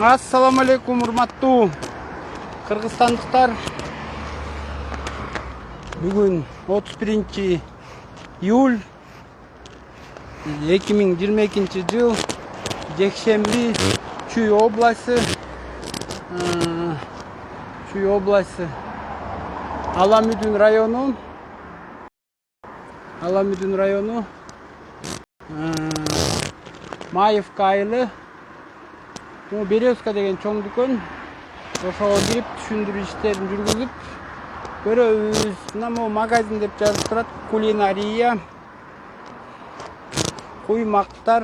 Ассаламу алейкум, урматтуу кыргызстандыктар. Бүгүн 31 июль 2022 жыл, жекшемби, Чүй областы, Аламүдүн району, Маевка айылы, Березка деген чоң дүкөн. Ошого кирип түшүндүрүү иштерин жүргүзүп көрөбүз. Мына магазин деп жазып турат. Кулинария, куймактар,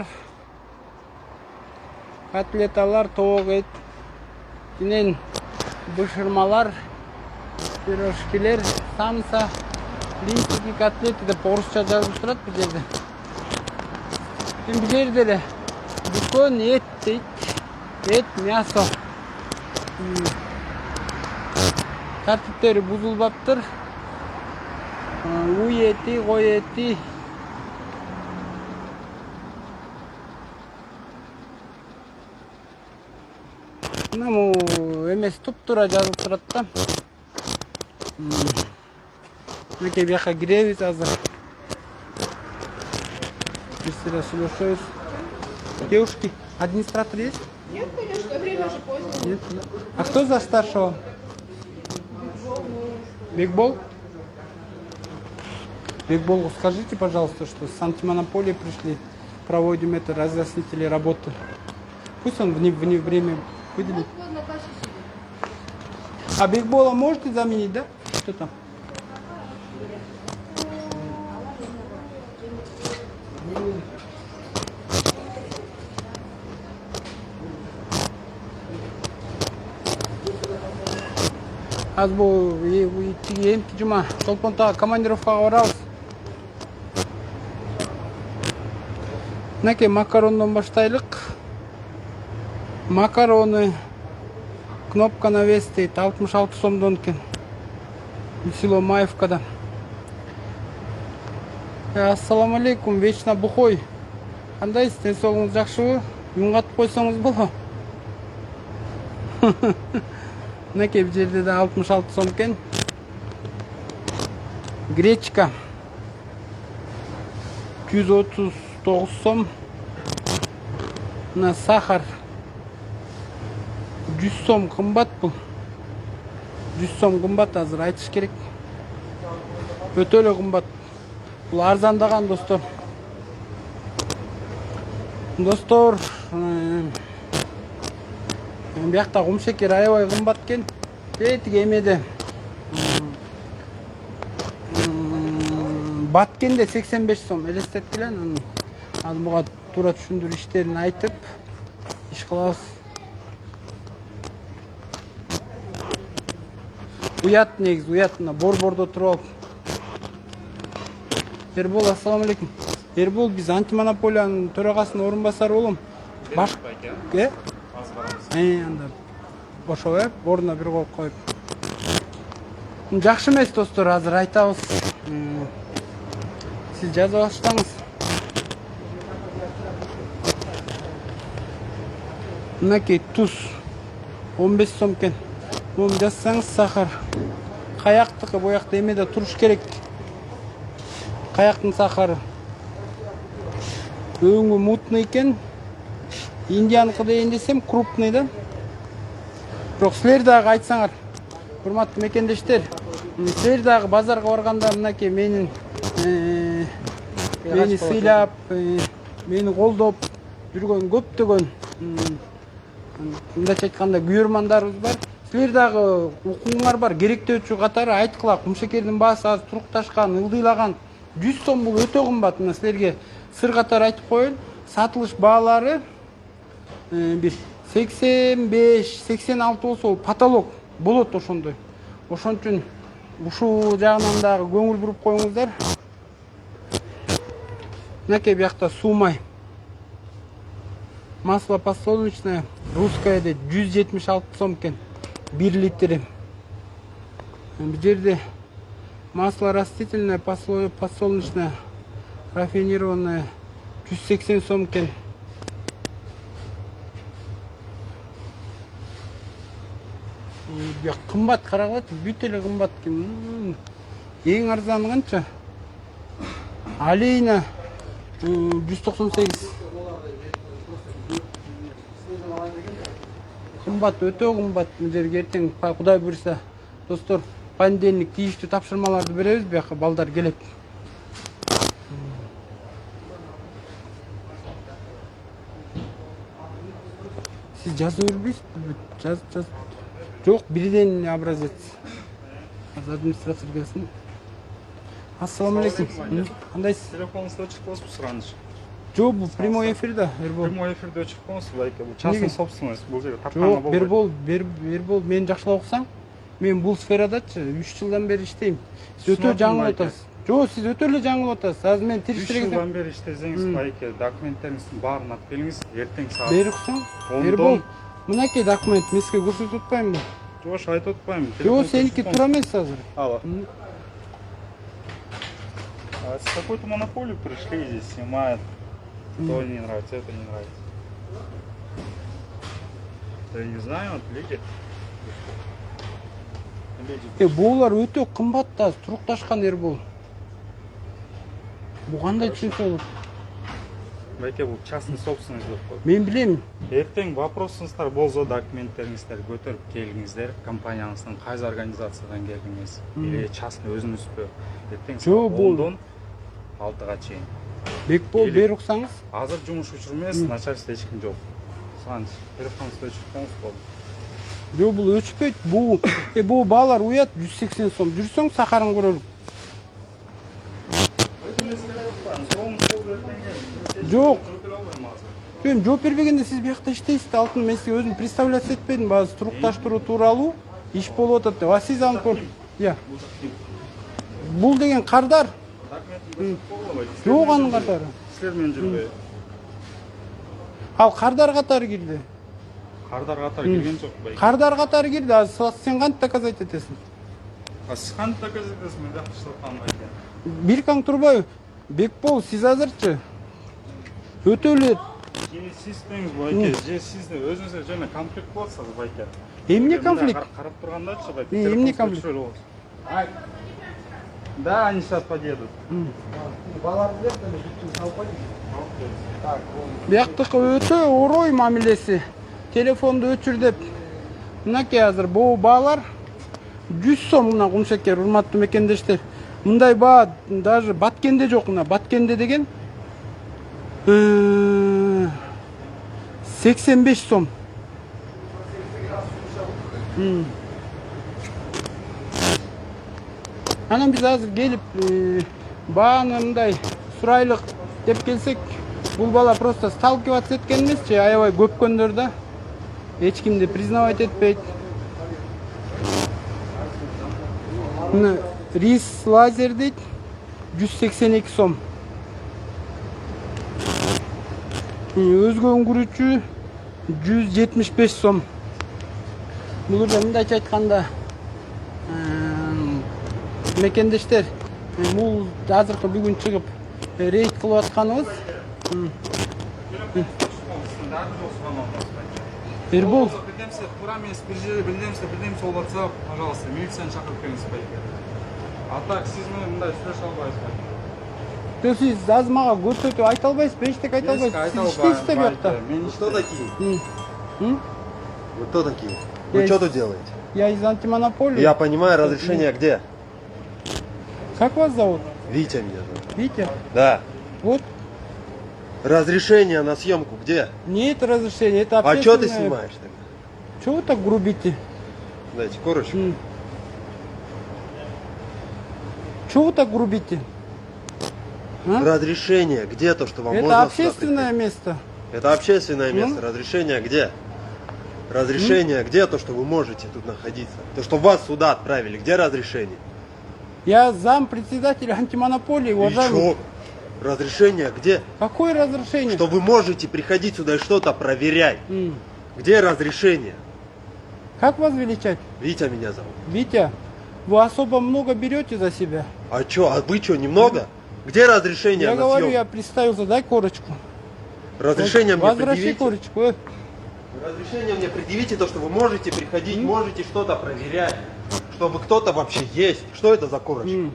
котлеталар, тоок эт менен бышырмалар, пирожкилер, самса, листики, котлеты деп орусча жазып турат бул жерде. Бул жерде эле дүкөн эт дейт. Эт, мясо. Тартиптери бузулбаптыр. Уй эти, кой эти. Мына эмес туп-туура жазылып турат да. Мынакей бияка киребиз азыр. Биз силер сүйлөшөбүз. Девушки, администратор есть? Нет, конечно, время же позднее. Нет. А кто за старшего? Бигбол? Бигбол, скажите, пожалуйста, что с антимонополией пришли, проводим это разъяснительные работы. Пусть он вне время выделит. Вот на кассе сидит. А Бигбола можете заменить, да? Что там? Аз бул эмки жума Толпонтага командировкага барабыз. Мынакей макарондон баштайлык. Макароны кнопка на вес дейт, 66 сомдон экен. Село Маевкада. Ассаламу алейкум, вечно бухой. Кандайсыз, ден соолугуңуз жакшыбы? Үн катып койсоңуз болобу? Мынакей бул жерде да 66 сом экен. Гречка 139 сом. Мына сахар 100 сом кымбат бул. 100 сом кымбат, азыр айтыш керек. Өтө эле кымбат. Бул арзандаган, достор. Достор, биякта кумшекер аябай кымбат экен. Тиги эмеде Баткенде 85 сом элестеткиле. Ал буга туура түшүндүрүү иштерин айтып иш кылабыз. Уят негизи, уятына борбордо туруп алып. Эрбол, ассаламу алейкум. Эрбол, биз антимонополиянын төрагасынын орун басары болом. Баш анда ошо ордуна бир коюп. Жакшы эмес, достор, азыр айтабыз. Сиз жазып баштаңыз. Мынакей туз 15 сом экен. Муну жазсаңыз сахар. Каяктыкы буякта эмеде туруш керек. Каяктын сахары. Өңү мутный экен. Индияныкы дейин десем, крупный да. Бирок силер дагы айтсаңар, урматтуу мекендештер, силер дагы базарга барганда мынакей мени сыйлап, мени колдоп жүргөн көптөгөн, мындайча айтканда, күйөрмандарыбыз бар. Силер дагы укугуңар бар, керектөөчү катары айткыла, кумшекердин баасы азыр турукташкан, ылдыйлаган. 100 сом бул өтө кымбат. Мына силерге сыр катары айтып коеюн. Сатылыш баалары бир 85-86 болсо ол потолок болот ошондой. Ошон үчүн ушул жагынан дагы көңүл буруп коюңуздар. Мынакей биякта суу май. Масло подсолнечное русское дейт 176 сом экен. 1 литри. Бул жерде масло растительное подсолнечное180 сом экен. Ya kımbat karalat, büteli kımbat kim? En arzanı kança? Aleyna 198. Kımbat, öte kımbat. Bizlerge erteң Kuday buyursa, dostlar, понедельник тийиштүү тапшырмаларды беребиз, бияка балдар келет. Siz жазып бербейсизби? Жаз. Жок, бирден образец. Азыр администратор келсин. Ассаламу алейкум. Кандайсыз? Телефоныңызда өчүк болсу сураныч. Жок, бул прямой эфирде, Эрбол. Прямой эфирде өчүк болсу, байке, бул частный собственность, бул жерде тапканы Жок, болбойт. Бербол, мени жакшылап уксаң, мен бул сферадачы 3 жылдан бери иштейм. Сиз өтө Түсүнөтүм, жаңылып байке. атасыз. Жок, сиз өтө эле жаңылып атасыз. Азыр мен 3 тириштирген жылдан бери иштесеңиз, байке, документтериңиздин баарын алып келиңиз, эртең саат. беруксаң. Ондон- Эрбол, мынакей документ, мен сизге көрсөтүп атпаймынбы? Жош, айтып атпайм. Жок, сеники туура эмес азыр. Алло. А с какой-то монополию пришли, здесь снимают. То не нравится, это не нравится. Я не знаю, вот люди. Булар өтө кымбат да, турукташкан Эрбол. Бу кандай түшүнүк болот? Байке, бул частный собственность деп коет. Мен билем. Эртең вопросуңуздар болсо, документтериңиздерди көтөрүп келиңиздер, компанияңыздын кайсы организациядан келдиңиз, или частный өзүңүзбү. Эртең Жок, бул- 10дон 6га чейин. Бекбол Или- беруксаңыз. Азыр жумуш учур эмес, начальство эч ким жок. Сагач телефонуңузду өчүп коюңуз болду. Жок, бул өчпөйт. Бул баалар уят 180 сом. Жүрсөң сахарын көрөлүк. Жок. Мен жооп бербегенде сиз биякта иштейсиз да, алтын мен сизге өзүм представляция этпедим, баасы турукташтыруу тууралуу иш болуп атат деп. А сиз аны көр. Я. Бул деген кардар. Жок анын катары. Силер менен жүрбөй. Ал кардар катары кирди. Кардар катары келген жок байке. Кардар катары кирди. Азыр сен кантип доказать этесиң? А сиз кантип доказать этесиз, мен жакшы иштеп атканым байке. Биркаң турбайбы? Бекбол, сиз азырчы өтө эле Же сиз деңиз байке, же сиз өзүңүзгө жана конфликт болот азыр байке. Эмне конфликт? Карап тургандачы байке. Эмне конфликт? Да, они сейчас подъедут. Бияктыкы өтө орой мамилеси. Телефонду өчүр деп. Мынакей азыр бул баалар 100 сом мына кумшекер, урматтуу мекендештер. Мындай баа даже Баткенде жок мына. Баткенде деген 85 сом. Анан биз азыр келип бааны мындай сурайлык деп келсек, бул бала просто сталкиваться эткен эмесчи, аябай көпкөндөр да. Эч кимди признавать этпейт. Мына рис лазер дейт 182 сом. Өзгө үңгүрүүчү 175 сом. Бул жерде мындайча айтканда мекендештер, бул азыркы бүгүн чыгып рейд кылып атканыбыз. Эрбол, Билдемсе, тура эмес, билдемсе болуп атса, пожалуйста, милицияны чакырып келиңиз байке. А так сиз менен мындай сүйлөшө албайсыз байке. сиз азыр мага көрсөтүп айта албайсызбы, эчтеке айта албайсызбы. Сиз иштейсиз да биякта. Мен Кто такие? М? Вы кто такие? Я Вы что из- тут делаете? Я из антимонополии. Я понимаю, разрешение где? Как вас зовут? Витя меня зовут. Витя? Да. Вот. Разрешение на съемку где? Не это разрешение, это А общественное... что ты снимаешь тогда? Чего вы так грубите? Дайте корочку. Чего вы так грубите? А? Разрешение где то, что вам Это можно общественное сюда место. прийти? Это общественное место. Ну? Разрешение где? Разрешение где то, что вы можете тут находиться? То, что вас сюда отправили. Где разрешение? Я зам председателя антимонополии, И уважаемый. чё? Разрешение где? Какое разрешение? Что вы можете приходить сюда и что-то проверять. М. Где разрешение? Как вас величать? Витя меня зовут. Витя, вы особо много берете за себя. А чё, а вы что, немного? Где разрешение Я на говорю, съемку? я представился, дай корочку. Разрешение мне Возвращай предъявите. корочку. Разрешение мне предъявите то, что вы можете приходить, можете что-то проверять, чтобы кто-то вообще есть. Что это за корочка?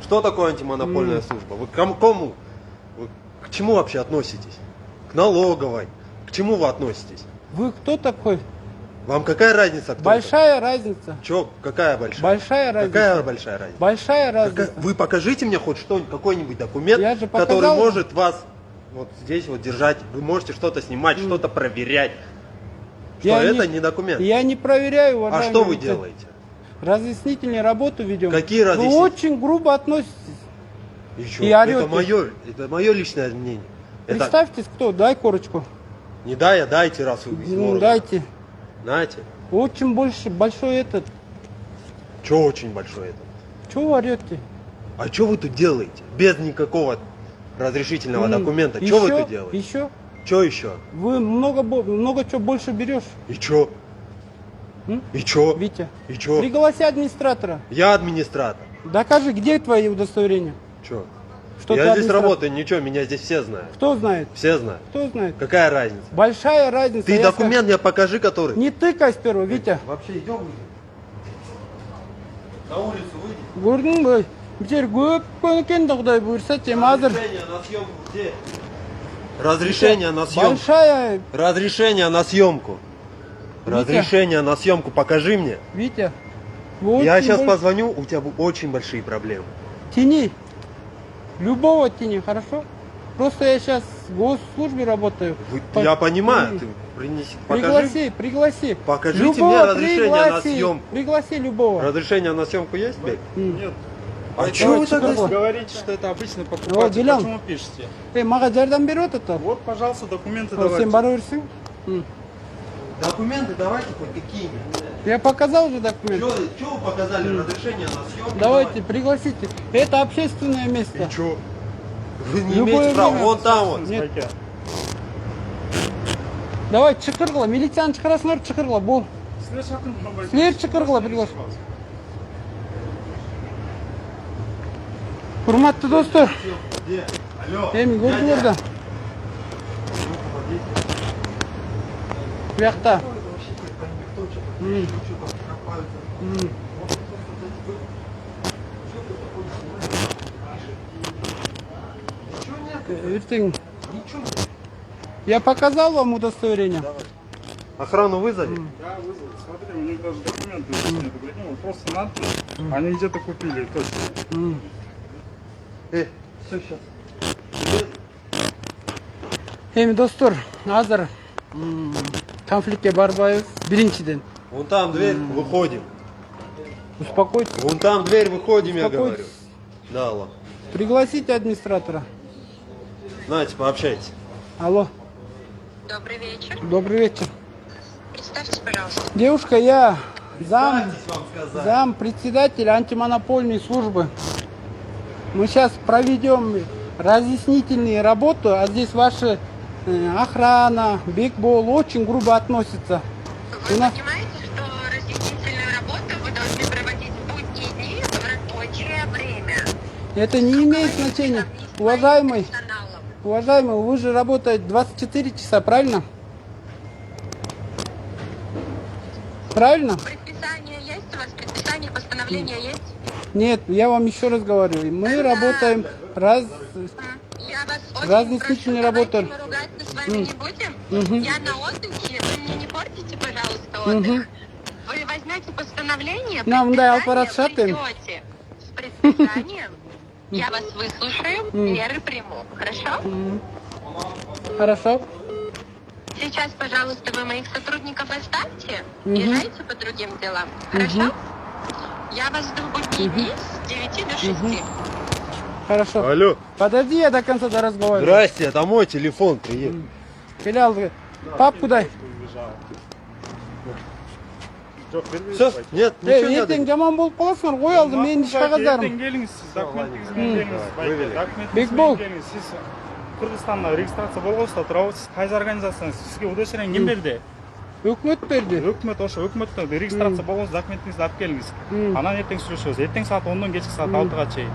Что такое антимонопольная служба? Вы к кому? Вы к чему вообще относитесь? К налоговой? К чему вы относитесь? Вы кто такой? Вам какая разница, кто Большая разница. это? Чё, какая большая? Большая разница. Какая большая разница? Большая разница. Вы покажите мне хоть что-нибудь, какой-нибудь документ, Я же который показал. может вас вот здесь вот держать. Вы можете что-то снимать, что-то проверять. Что Я это не документ. Я не проверяю, А уважаемый. что вы офицер. делаете? Разъяснительную работу ведем. Какие Вы разъяснительные? очень грубо относитесь. И чё? И орёте. Это мое личное мнение. Это Представьтесь, кто? Дай корочку. не дай, а дайте, раз вы Ну, дайте. Знаете? Очень большой этот. Что очень большой это? Чего вы орете? А что вы тут делаете? Без никакого разрешительного документа. Что вы тут делаете? Еще? Что еще? Вы много чего больше берешь, И чё? И чё? Витя. И чё? Пригласи администратора. Я администратор. Докажи, где твои удостоверения. Чё? Что Я ты здесь администратор. работаю, ничего, меня здесь все знают. Кто знает? Все знают. Кто знает? Какая разница? Большая разница. Ты Я документ мне покажи, который. скажу. Не тыкай сперва, Витя. Вообще идем на улицу выйди. Көрдің бе? Бітер көп екен де Құдай бұйырса тем азыр. Разрешение на съемку где? Разрешение на съемку. Большая, Разрешение на съемку. Разрешение на съемку покажи мне. Витя. вы Я очень сейчас больш- позвоню, у тебя очень большие проблемы. Тяни. Любого тяни, хорошо? Просто я сейчас в госслужбе работаю. Я понимаю, М. ты покажи. Пригласи. Покажите Любого мне разрешение на пригласи. съемку. Пригласи любого. Разрешение на съемку есть, Бек? Нет. А Давай, чё вы тогда? чё Вы говорите, что это обычный О, покупатель. Дилян. Почему пишете? Маған жардам беріп отыр. Вот, пожалуйста, документы Сен давайте. бара берсең? Документы давайте хоть какие-нибудь. Я показал уже документ. Что вы показали? Разрешение на съемку? Давайте, пригласите. Это общественное место. Чё? Вы не Любое имеете права. время. Вон там вот. Нет. Давай, шықырғыла. Милицияны шығарасыңдар, шықырғыла. Бол. Сілер шықырғыла, приглас. Құрметті достар, Где? Алло. көрдіңдер да. Bu жақта. Ертең. Я показал вам удостоверение. Охрану вызови. Да, вызвал. Смотри, у них даже документы здесь нету. Прикинь, вот просто надпись. Они где-то купили, точно. Все сейчас. Эми достор, азыр конфликтке барбайбыз. Биринчиден, Вон там дверь, выходим. успокойтесь. Вон там дверь, выходим, я говорю. Успокойтесь. Да, ладно. Пригласите администратора. Знаете, пообщайтесь. Алло, Добрый вечер. добрый вечер. Представьтесь, пожалуйста. Девушка, я зам Кстати, вам сказать. председателя антимонопольной службы. Мы сейчас проведем разъяснительные работы, а здесь ваша охрана, бекбол очень грубо относится. Вы У нас- понимаете, что разъяснительную работу вы должны проводить в будние дни в рабочее время? Это не имеет значения. Уважаемый, Профессионалов. уважаемый, вы же работаете 24 часа, правильно? Правильно? Предписание есть у вас? Предписание, постановление есть? Нет, я вам еще раз говорю. Мы работаем Я вас очень Разъяснительную прошу, работу. давайте мы ругаться с вами не будем. Я на отдыхе, вы мне не портите, пожалуйста, отдых. Вы возьмете постановление, Нам, да, предписание, аппарат шатаем. придете с предписанием, я вас выслушаю, меры приму. Хорошо? Хорошо. Сейчас, пожалуйста, вы моих сотрудников оставьте, езжайте по другим делам. Хорошо? Я вас жду в будние дни с 9 до 6. Хорошо. Алло. Подожди, я до конца разговариваю. Здрасте, это мой телефон приехал. Филиал, папку дай. Все? Нет, ничего не Ертең надо. жаман болып қаласыңдар, қой алды менің іш қағаздарым. Ертең келіңіз, сіз документіңізбен келіңіз. Вывели. Бекбол. Документіңізбен келіңіз. Сіз Қырғызстанда регистрация болғансыздар, тұрасыз. Қайсы организацияңыз? Сізге удостоверение кім берді? Өкімет берді. Өкімет, ошо өкіметтің регистрация болғансыз, документіңізді алып келіңіз. Анан ертең сүйлөшөбүз. Ертең саат 10-дон кечки саат 6-га чейин.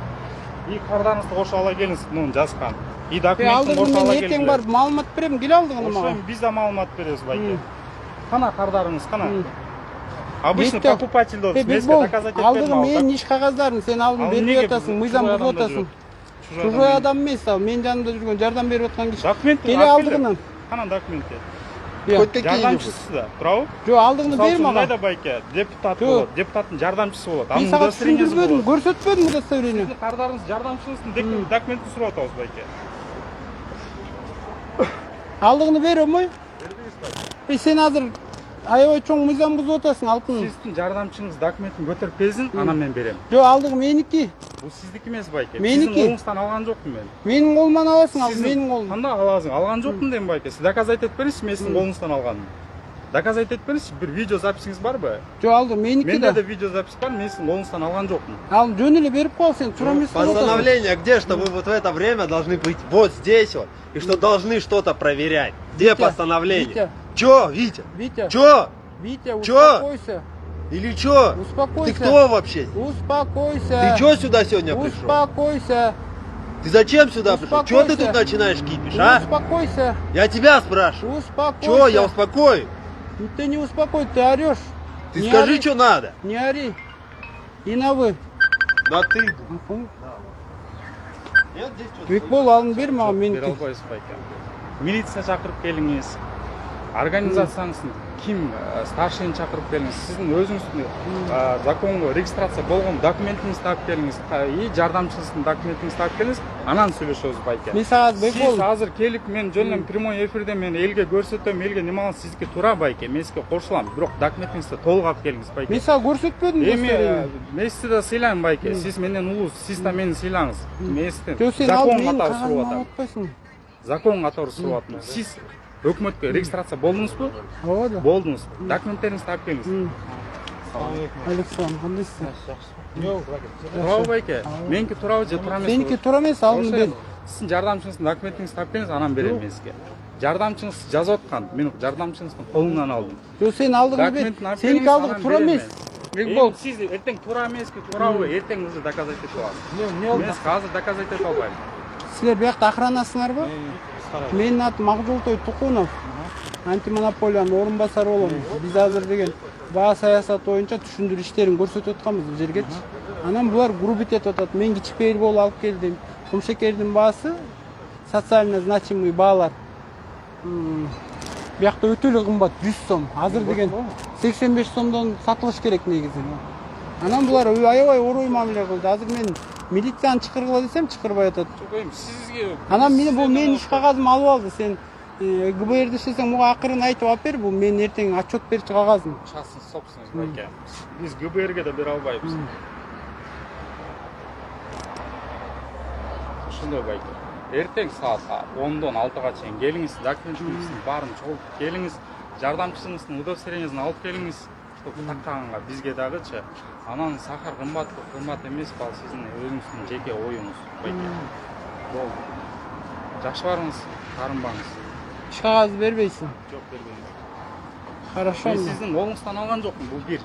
И кардарыңызды кошо ала келиңиз, муну жазган. И документин Алдыгы кошо ала мен эртең барып маалымат берем, кел алдыгыны Ошо мага. эми биз да маалымат беребиз байке. Кана кардарыңыз, кана. Обычный Жетті. покупатель да Бекбол, доказать алдыгы менин иш кагаздарын сен алдын бербей атасың, мыйзам бузуп атасың. Чужой адам эмес ал, менин жанымда жүргөн жардам берип аткан киши. Документ Келе алдыгыны. Кана документти. Хоть какие-нибудь. Жардамчысы да, туурабы? Жок, алдыгыны бер мага. Мындайда байке, депутат болот, депутаттын жардамчысы болот. Мен сага түшүндүрбөдүм, көрсөтпөдүм удостоверение. Кардарыңыз жардамчысынын документин сурап атабыз байке. Алдыгыны берем ой. Сен азыр аябай чоң мыйзам бузуп атасың, алтын. Сиздин жардамчыңыз документин көтөрүп келсин, анан мен берем. Жок, алдыгы меники. Бул сиздики эмес байке. Меники. Сиздин колуңуздан алган жокмун мен. Менин колуман аласың, ал менин колум. Кандай аласың? Алган жокмун дейм байке. Сиз доказать этип бериңизчи, мен сиздин колуңуздан алганын. Доказать этип бериңизчи, бир видео записиңиз барбы? Жок, алды меники Менде да. да видео запись бар, мен сиздин колуңуздан алган жокмун. Ал жөн эле берип кал, сен тура эмес. Постановление где, что вы вот в это время должны быть вот здесь вот, и что должны что-то проверять. Где Витя, постановление? Витя. Чё, Витя? Витя. Чё? Витя, Чё? успокойся. Или чё? Успокойся. Ты кто вообще? Успокойся. Ты чё сюда сегодня пришел? Успокойся. Ты зачем сюда пришел? Чё ты Успокойся. тут начинаешь кипишь, а? Успокойся. Я тебя спрашиваю. Успокойся. Чё, я успокою? Ты не успокой, ты орешь. Ты Не скажи, ори. что надо. Не ори. И на вы. На ты. Нет, здесь что-то. Бекбол, алдын бер мага Бере меники. албайсыз байке. Милиция чакырып келиңиз. Организацияңыздын ким старшийни чакырып келиңиз. Сиздин өзүңүздүн законго регистрация болгон документиңизди алып келиңиз. И жардамчыңыздын документиңизди алып келиңиз. Анан сөйлөшөбүз байке. Мен сага Бекбол. Сиз азыр келип мен жөн эле прямой эфирде мен элге көрсөтөм, элге неме алам, сиздики туура байке. Мен сизге кошулам, бирок документиңизди толук алып келиңиз байке. Мен сага көрсөтпөдүм Эми мен сизди да сыйлайм байке. Сиз менден улуу, сиз да мени сыйлаңыз. Мен Жок, сизден сен ал закон менин катары кагазымды сурап алып атам. атпайсың. Закон катары сурап атам. Сиз өкмөткө регистрация болдуңузбу? Ооба да. Болдуңуз. Документтериңизди алып келиңиз. Александр, кандайсың? Туурабы байке? Меники туурабы же туура эмес? Сеники туура эмес, алдын бер. Сиздин жардамчыңыздын документиңизди алып келиңиз, анан берем мен сизге. Жардамчыңыз жазып аткан, мен жардамчыңыздын колунан алдым. Жок, сен алдыгы бер. Документин алып Сеники келиңиз, алдыгы анан туура берем эмес. мен. Бекбол. Сиз эртең туура эмеспи, туурабы? Эртең уже доказать этип аласыз. Мен азыр доказать эте албайм. Силер биякта охранасыңарбы? Менин атым Макжолтой Тукунов. Антимонополиянын орун басары болом. Биз азыр деген баа саясаты боюнча түшүндүрүү иштерин көрсөтүп атканбыз бул жергечи. Анан булар грубить этип атат. Мен кичпейил болуп алып келдим. Кумшекердин баасы социально значимый баалар. Биякта өтө эле кымбат 100 сом. Азыр деген 85 сомдон сатылыш керек негизи. Анан булар аябай орой мамиле кылды. Азыр мен милицияны чакыргыла десем чакырбай атат. Жок эми сизге Анан мени бул менин иш кагазымды алып алды. Сен ГБРде иштесең буга акырын айтып алып бер. Бул мен эртең отчет берчи кагазым. частный собственность байке. Биз ГБРге да бере албайбыз. Ошондой байке. Эртең саат 10дон 6га чейин келиңиз, документиңиздин баарын чогултуп келиңиз, жардамчыңыздын удостоверениесин алып келиңиз. Чтобы тактаганга бизге дагычы. Анан сахар кымбат эмес, бал сиздин өзүңүздүн жеке оюңуз байке. Болду. Жакшы барыңыз, таарынбаңыз. Иш кагазды бербейсиң. Жок бербеймин. Хорошо. Мен сиздин колуңуздан алган жокмун, бул бир.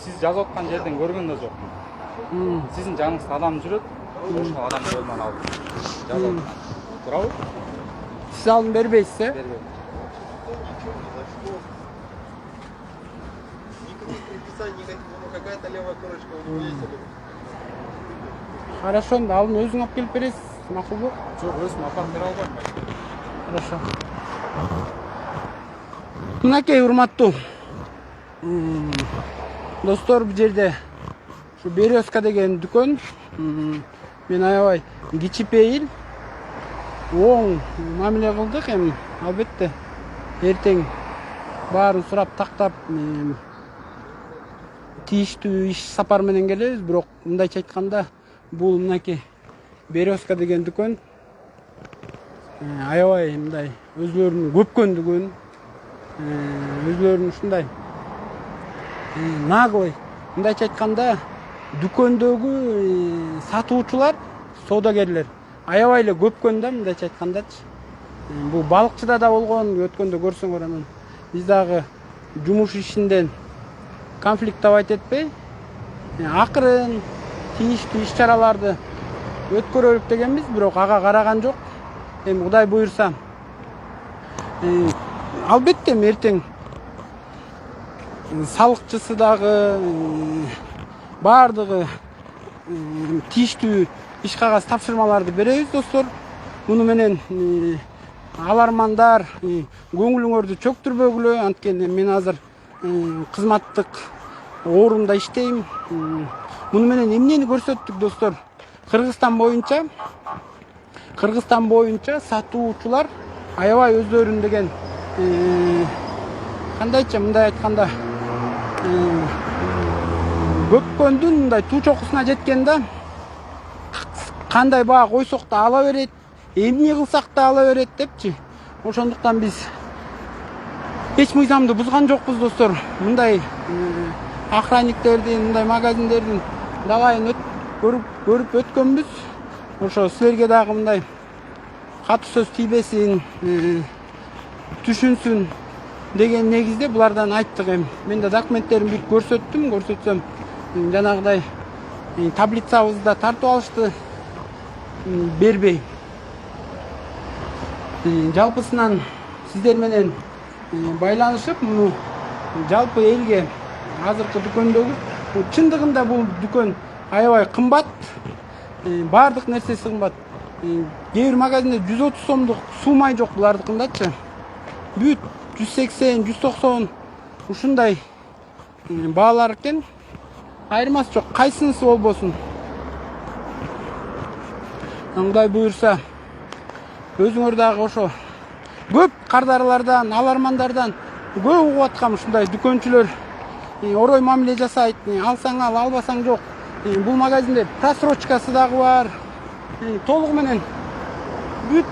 Сиз жазып аткан жерден көргөн да жокмун. Сиздин жаныңызда адам жүрөт, ошол адам колунан алдым. Жазып аткан. Туурабы? Сиз алдын бербейсиз, э? Бербейм. Какая-то левая корочка у него есть. Хорошо, алдын өзүң алып келип бересиз. Макулбу? Жок, өзүм апарып бере албайм. Хорошо. Мынакей урматтуу достор, бул жерде ушу Березка деген дүкөн. Мен аябай кичипейил, оң мамиле кылдык. Эми албетте эртең баарын сурап тактап тийиштүү иш сапар менен келебиз. Бирок мындайча айтканда бул мынакей Березка деген дүкөн аябай мындай өзлөрүнүн көпкөндүгүн, өзлөрүнүн ушундай наглый, мындайча айтканда дүкөндөгү сатуучулар, соодагерлер аябай эле көпкөн да, мындайча айткандачы. Бул балыкчыда да болгон, өткөндө көрсөңөр. Анан биз дагы жумуш ишинден конфликт табайт этпей, акырын тийиштүү иш чараларды өткөрөлүк дегенбиз, бирок ага караган жок. Эми Кудай буйрса, албетте эртең салыкчысы дагы баардыгы тийиштүү иш кагаз тапшырмаларды беребиз достор. Муну менен алармандар көңүлүңөрдү чөктүрбөгүлө, анткени мен азыр кызматтык оорумда иштейм. Муну менен эмнени көрсөттүк достор? Кыргызстан боюнча сатуучулар аябай өздөрүн деген кандайча мындай айтканда көпкөндүн мындай туу чокусуна жеткен да. Кандай баа койсок да ала берет, эмне кылсак да ала берет депчи. Ошондуктан биз эч мыйзамды бузган жокпуз достор. Мындай охранниктердин, мындай магазиндердин далайын көрүп өткөнбүз. Ошо силерге дагы мындай катуу сөз тийбесин, түшүнсүн деген негизде булардан айттык. Эми мен да документтерин көрсөтсөм жанагыдай таблицабызда тартып алышты, бербей. Жалпысынан сиздер менен байланышып, муну жалпы элге азыркы дүкөндөгү, чындыгында бул дүкөн аябай кымбат. Баардык нерсеси кымбат. Кээ бир магазинде 130 сомдук суумай жок булардыкындачы. Бүт 180, 190 ушундай баалар экен. Айырмасы жок, кайсынысы болбосун. Кудай буйрса, өзүңөр дагы ошо көп кардарлардан, алармандардан көп угуп аткам ушундай дүкөнчүлөр орой мамиле жасайт. Алсаң ал, албасаң жок. Бул магазинде просрочкасы дагы бар. Толугу менен бүт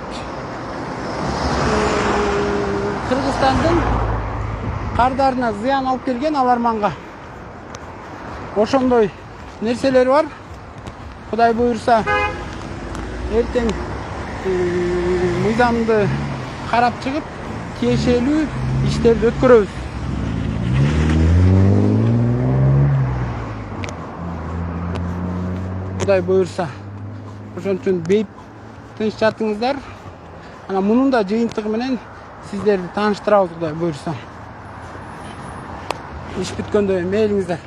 Кыргызстандын кардарына зыян алып келген аларманга. Ошондой нерселер бар. Кудай буйрса, эртең мыйзамды карап чыгып, тиешелүү иштерди өткөрөбүз. Кудай буйрса, ошон үчүн бейип тынч жатыңыздар. Ана мунун да жыйынтыгы менен сиздерди тааныштырабыз, Кудай буйрса. Иш бүткөндө мейлиңиздер.